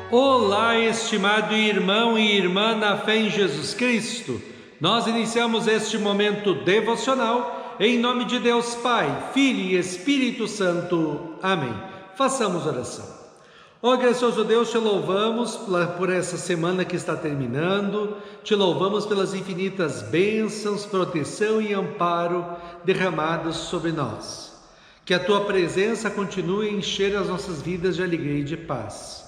Olá, estimado irmão e irmã na fé em Jesus Cristo. Nós iniciamos este momento devocional em nome de Deus Pai, Filho e Espírito Santo. Amém. Façamos oração. Ó gracioso Deus, te louvamos por essa semana que está terminando, te louvamos pelas infinitas bênçãos, proteção e amparo derramados sobre nós. Que a tua presença continue a encher as nossas vidas de alegria e de paz.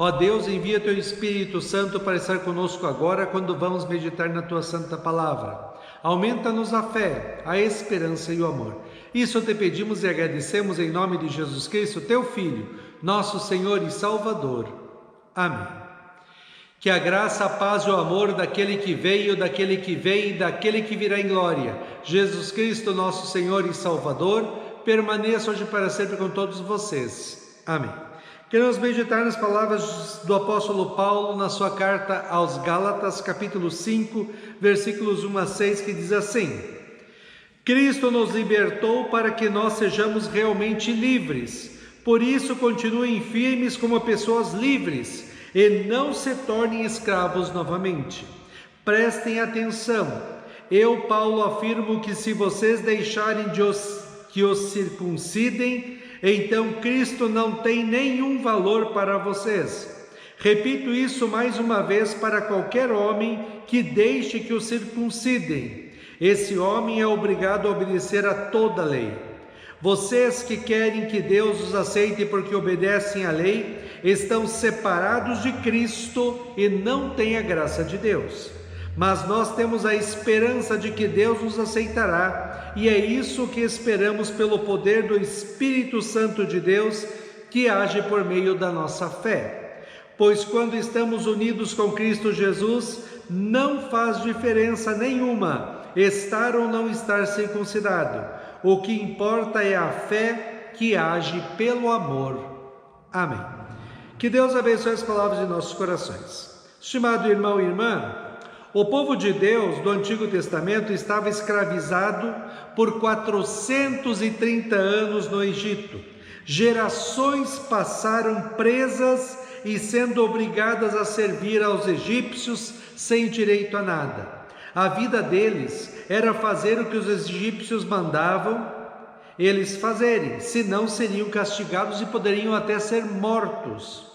Ó Deus, envia teu Espírito Santo para estar conosco agora quando vamos meditar na tua santa palavra. Aumenta-nos a fé, a esperança e o amor. Isso te pedimos e agradecemos em nome de Jesus Cristo, teu Filho, nosso Senhor e Salvador. Amém. Que a graça, a paz e o amor daquele que veio, daquele que vem e daquele que virá em glória, Jesus Cristo, nosso Senhor e Salvador, permaneça hoje para sempre com todos vocês. Amém. Queremos meditar nas palavras do apóstolo Paulo na sua carta aos Gálatas, capítulo 5, versículos 1 a 6, que diz assim: Cristo nos libertou para que nós sejamos realmente livres. Por isso, continuem firmes como pessoas livres e não se tornem escravos novamente. Prestem atenção. Eu, Paulo, afirmo que se vocês deixarem que os circuncidem, então Cristo não tem nenhum valor para vocês. Repito isso mais uma vez para qualquer homem que deixe que o circuncidem. Esse homem é obrigado a obedecer a toda a lei. Vocês que querem que Deus os aceite porque obedecem à lei, estão separados de Cristo e não têm a graça de Deus. Mas nós temos a esperança de que Deus nos aceitará, e é isso que esperamos pelo poder do Espírito Santo de Deus, que age por meio da nossa fé. Pois quando estamos unidos com Cristo Jesus, não faz diferença nenhuma estar ou não estar circuncidado. O que importa é a fé que age pelo amor. Amém. Que Deus abençoe as palavras de nossos corações. Estimado irmão e irmã, o povo de Deus do Antigo Testamento estava escravizado por 430 anos no Egito. Gerações passaram presas e sendo obrigadas a servir aos egípcios sem direito a nada. A vida deles era fazer o que os egípcios mandavam eles fazerem, senão seriam castigados e poderiam até ser mortos.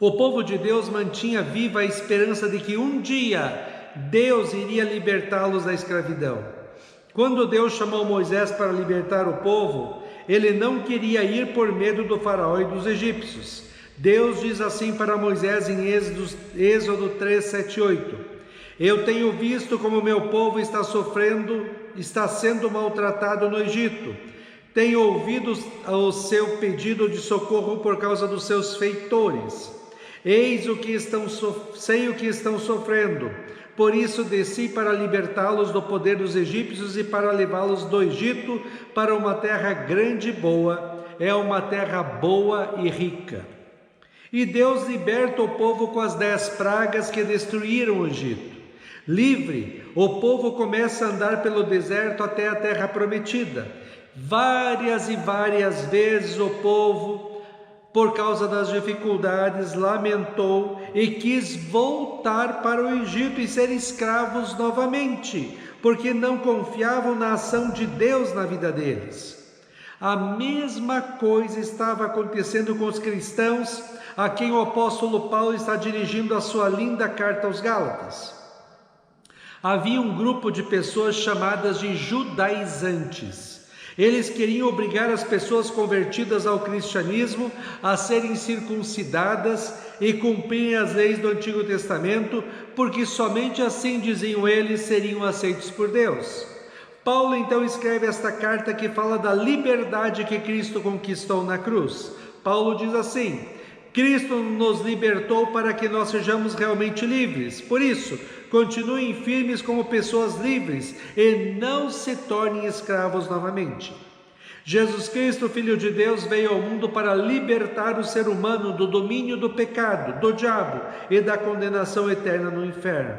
O povo de Deus mantinha viva a esperança de que um dia Deus iria libertá-los da escravidão. Quando Deus chamou Moisés para libertar o povo, ele não queria ir por medo do faraó e dos egípcios. Deus diz assim para Moisés em Êxodo 3, 7 e 8: Eu tenho visto como meu povo está sendo maltratado no Egito. Tenho ouvido o seu pedido de socorro por causa dos seus feitores. Sei o que estão sofrendo, por isso desci para libertá-los do poder dos egípcios e para levá-los do Egito para uma terra grande e boa, é uma terra boa e rica. E Deus liberta o povo com as 10 pragas que destruíram o Egito. Livre, o povo começa a andar pelo deserto até a terra prometida. Várias e várias vezes o povo, por causa das dificuldades, lamentou e quis voltar para o Egito e ser escravos novamente, porque não confiavam na ação de Deus na vida deles. A mesma coisa estava acontecendo com os cristãos, a quem o apóstolo Paulo está dirigindo a sua linda carta aos Gálatas. Havia um grupo de pessoas chamadas de judaizantes. Eles queriam obrigar as pessoas convertidas ao cristianismo a serem circuncidadas e cumprirem as leis do Antigo Testamento, porque somente assim, diziam eles, seriam aceitos por Deus. Paulo então escreve esta carta que fala da liberdade que Cristo conquistou na cruz. Paulo diz assim: Cristo nos libertou para que nós sejamos realmente livres. Por isso, continuem firmes como pessoas livres e não se tornem escravos novamente. Jesus Cristo, Filho de Deus, veio ao mundo para libertar o ser humano do domínio do pecado, do diabo e da condenação eterna no inferno.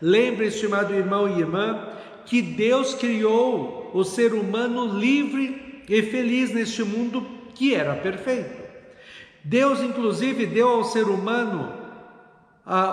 Lembre, estimado irmão e irmã, que Deus criou o ser humano livre e feliz neste mundo que era perfeito. Deus, inclusive, deu ao ser humano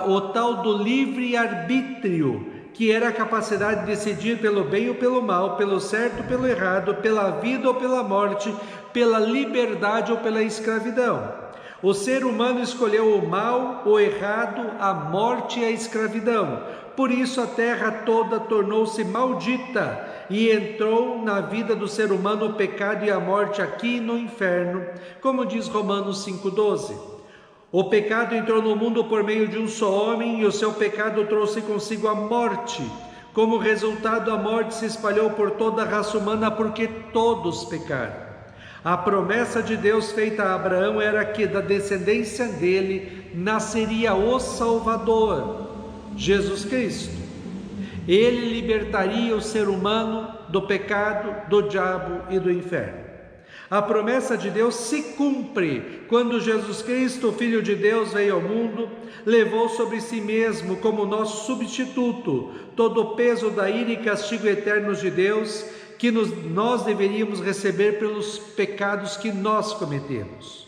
o tal do livre-arbítrio, que era a capacidade de decidir pelo bem ou pelo mal, pelo certo ou pelo errado, pela vida ou pela morte, pela liberdade ou pela escravidão. O ser humano escolheu o mal, o errado, a morte e a escravidão. Por isso a terra toda tornou-se maldita e entrou na vida do ser humano o pecado e a morte aqui no inferno, como diz Romanos 5,12. O pecado entrou no mundo por meio de um só homem e o seu pecado trouxe consigo a morte. Como resultado, a morte se espalhou por toda a raça humana porque todos pecaram. A promessa de Deus feita a Abraão era que da descendência dele nasceria o Salvador, Jesus Cristo. Ele libertaria o ser humano do pecado, do diabo e do inferno. A promessa de Deus se cumpre quando Jesus Cristo, Filho de Deus, veio ao mundo, levou sobre si mesmo como nosso substituto todo o peso da ira e castigo eternos de Deus que nós deveríamos receber pelos pecados que nós cometemos.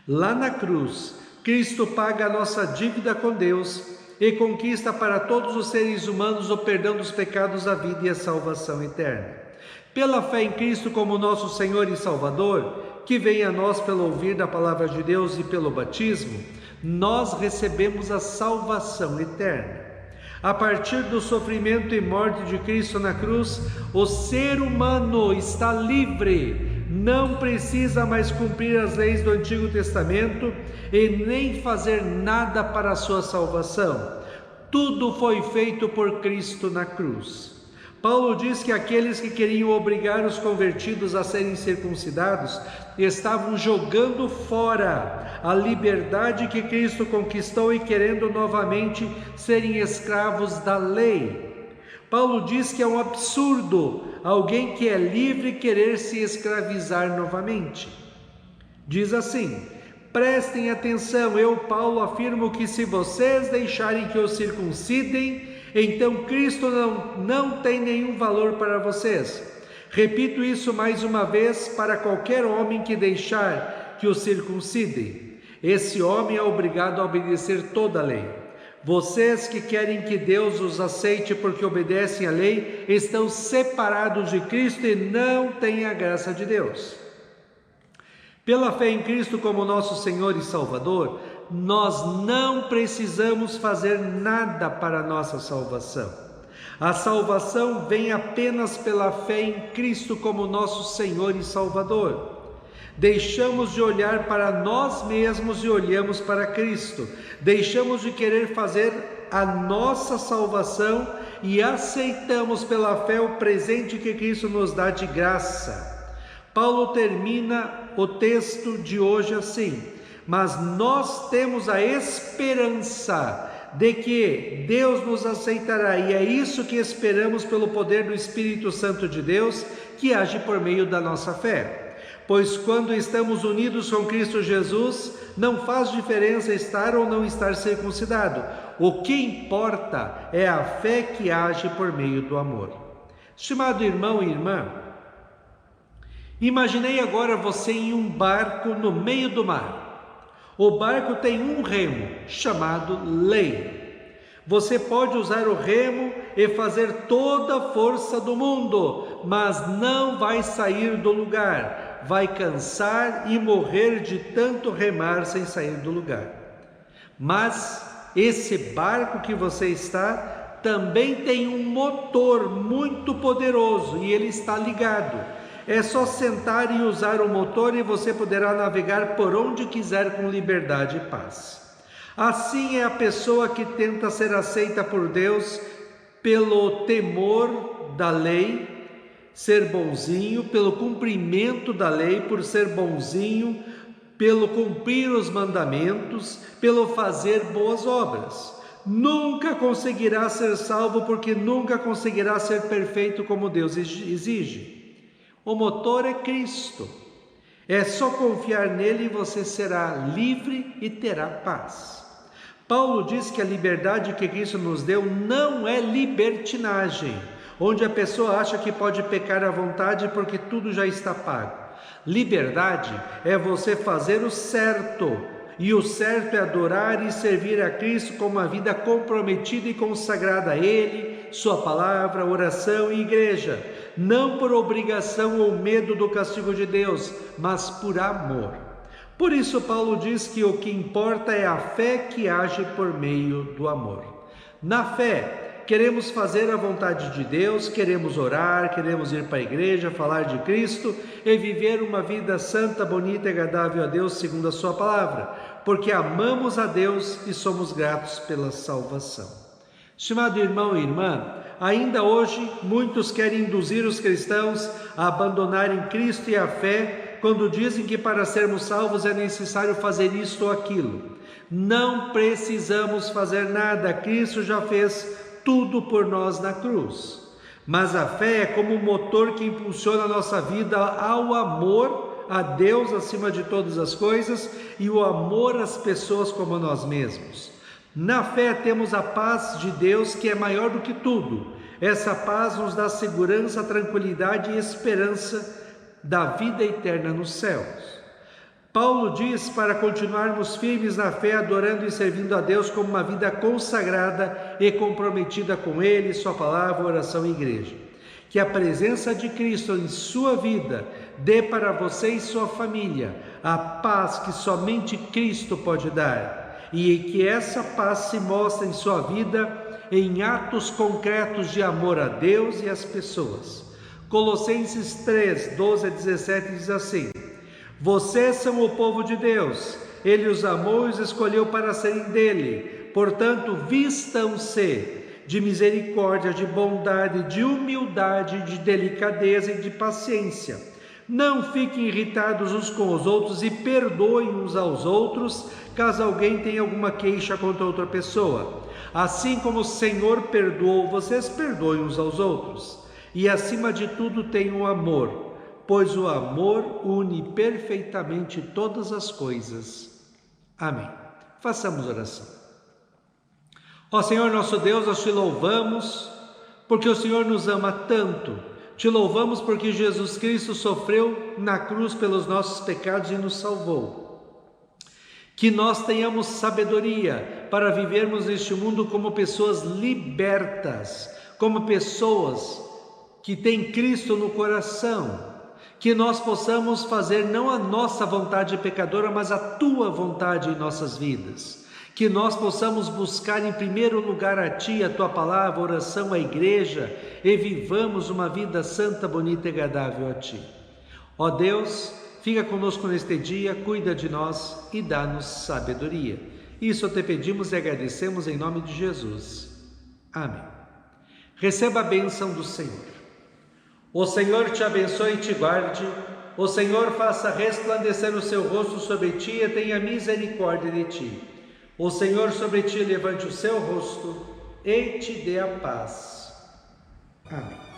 Lá na cruz, Cristo paga a nossa dívida com Deus e conquista para todos os seres humanos o perdão dos pecados, a vida e a salvação eterna. Pela fé em Cristo como nosso Senhor e Salvador, que vem a nós pelo ouvir da palavra de Deus e pelo batismo, nós recebemos a salvação eterna. A partir do sofrimento e morte de Cristo na cruz, o ser humano está livre, não precisa mais cumprir as leis do Antigo Testamento e nem fazer nada para a sua salvação. Tudo foi feito por Cristo na cruz. Paulo diz que aqueles que queriam obrigar os convertidos a serem circuncidados estavam jogando fora a liberdade que Cristo conquistou e querendo novamente serem escravos da lei. Paulo diz que é um absurdo alguém que é livre querer se escravizar novamente. Diz assim: prestem atenção, eu, Paulo, afirmo que se vocês deixarem que os circuncidem, então Cristo não tem nenhum valor para vocês. Repito isso mais uma vez para qualquer homem que deixar que o circuncidem. Esse homem é obrigado a obedecer toda a lei. Vocês que querem que Deus os aceite porque obedecem à lei, estão separados de Cristo e não têm a graça de Deus. Pela fé em Cristo como nosso Senhor e Salvador, nós não precisamos fazer nada para a nossa salvação. A salvação vem apenas pela fé em Cristo como nosso Senhor e Salvador. Deixamos de olhar para nós mesmos e olhamos para Cristo. Deixamos de querer fazer a nossa salvação e aceitamos pela fé o presente que Cristo nos dá de graça. Paulo termina o texto de hoje assim: mas nós temos a esperança de que Deus nos aceitará, e é isso que esperamos pelo poder do Espírito Santo de Deus, que age por meio da nossa fé. Pois quando estamos unidos com Cristo Jesus, não faz diferença estar ou não estar circuncidado. O que importa é a fé que age por meio do amor. Estimado irmão e irmã, imaginei agora você em um barco no meio do mar. O barco tem um remo, chamado lei. Você pode usar o remo e fazer toda a força do mundo, mas não vai sair do lugar. Vai cansar e morrer de tanto remar sem sair do lugar. Mas esse barco que você está também tem um motor muito poderoso e ele está ligado. É só sentar e usar o motor e você poderá navegar por onde quiser com liberdade e paz. Assim é a pessoa que tenta ser aceita por Deus pelo temor da lei, ser bonzinho, pelo cumprimento da lei, por ser bonzinho, pelo cumprir os mandamentos, pelo fazer boas obras. Nunca conseguirá ser salvo porque nunca conseguirá ser perfeito como Deus exige. O motor é Cristo. É só confiar nele e você será livre e terá paz. Paulo diz que a liberdade que Cristo nos deu não é libertinagem, onde a pessoa acha que pode pecar à vontade porque tudo já está pago. Liberdade é você fazer o certo, e o certo é adorar e servir a Cristo com uma vida comprometida e consagrada a Ele, Sua palavra, oração e igreja, não por obrigação ou medo do castigo de Deus, mas por amor. Por isso Paulo diz que o que importa é a fé que age por meio do amor. Na fé, queremos fazer a vontade de Deus, queremos orar, queremos ir para a igreja, falar de Cristo e viver uma vida santa, bonita e agradável a Deus segundo a Sua palavra, porque amamos a Deus e somos gratos pela salvação. Estimado irmão e irmã, ainda hoje muitos querem induzir os cristãos a abandonarem Cristo e a fé quando dizem que para sermos salvos é necessário fazer isto ou aquilo. Não precisamos fazer nada, Cristo já fez tudo por nós na cruz. Mas a fé é como um motor que impulsiona a nossa vida ao amor a Deus acima de todas as coisas e o amor às pessoas como a nós mesmos. Na fé temos a paz de Deus que é maior do que tudo. Essa paz nos dá segurança, tranquilidade e esperança da vida eterna nos céus. Paulo diz para continuarmos firmes na fé, adorando e servindo a Deus como uma vida consagrada e comprometida com Ele, Sua palavra, oração e igreja. Que a presença de Cristo em sua vida dê para você e sua família a paz que somente Cristo pode dar, e que essa paz se mostre em sua vida em atos concretos de amor a Deus e às pessoas. Colossenses 3, 12 a 17 diz assim: vocês são o povo de Deus, Ele os amou e os escolheu para serem dele, portanto vistam-se de misericórdia, de bondade, de humildade, de delicadeza e de paciência. Não fiquem irritados uns com os outros e perdoem uns aos outros, caso alguém tenha alguma queixa contra outra pessoa. Assim como o Senhor perdoou, vocês perdoem uns aos outros. E acima de tudo tenham amor, pois o amor une perfeitamente todas as coisas. Amém. Façamos oração. Ó Senhor nosso Deus, nós te louvamos, porque o Senhor nos ama tanto. Te louvamos porque Jesus Cristo sofreu na cruz pelos nossos pecados e nos salvou. Que nós tenhamos sabedoria para vivermos neste mundo como pessoas libertas, como pessoas que têm Cristo no coração. Que nós possamos fazer não a nossa vontade pecadora, mas a Tua vontade em nossas vidas. Que nós possamos buscar em primeiro lugar a Ti, a Tua palavra, a oração, a igreja, e vivamos uma vida santa, bonita e agradável a Ti. Ó Deus, fica conosco neste dia, cuida de nós e dá-nos sabedoria. Isso te pedimos e agradecemos em nome de Jesus. Amém. Receba a bênção do Senhor. O Senhor te abençoe e te guarde. O Senhor faça resplandecer o seu rosto sobre ti e tenha misericórdia de ti. O Senhor sobre ti levante o seu rosto e te dê a paz. Amém.